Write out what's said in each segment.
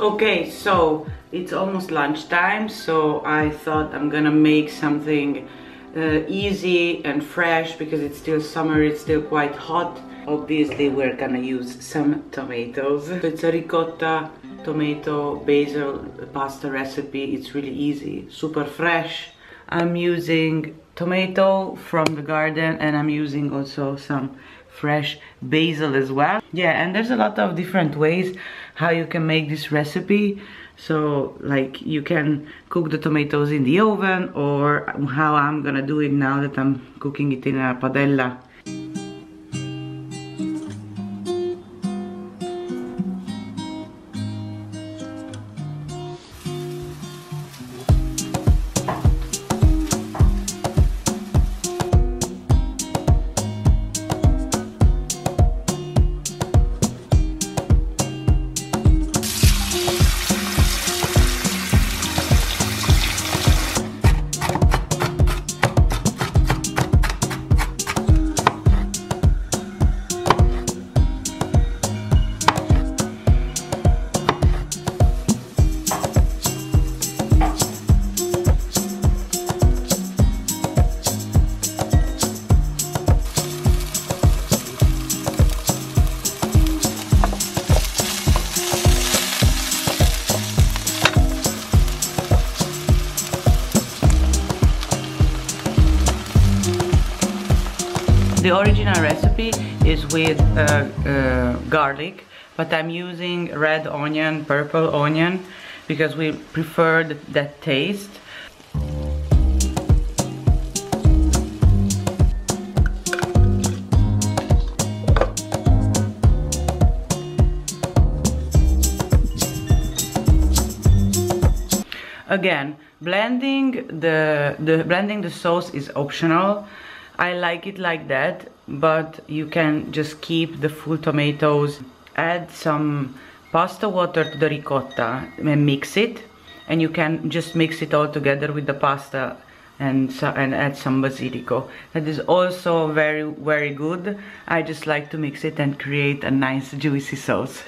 Okay, so it's almost lunchtime, so I thought I'm gonna make something easy and fresh because it's still summer, it's still quite hot. Obviously we're gonna use some tomatoes. So it's a ricotta tomato basil pasta recipe. It's really easy, super fresh. I'm using tomato from the garden and I'm using also some fresh basil as well. Yeah, and there's a lot of different ways how you can make this recipe. So like you can cook the tomatoes in the oven, or how I'm gonna do it now that I'm cooking it in a padella. The original recipe is with garlic, but I'm using red onion, purple onion, because we prefer that taste. Again, blending the sauce is optional. I like it like that, but you can just keep the full tomatoes. Add some pasta water to the ricotta and mix it, and you can just mix it all together with the pasta and add some basilico. That is also very, very good. I just like to mix it and create a nice juicy sauce.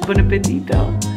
Buon appetito!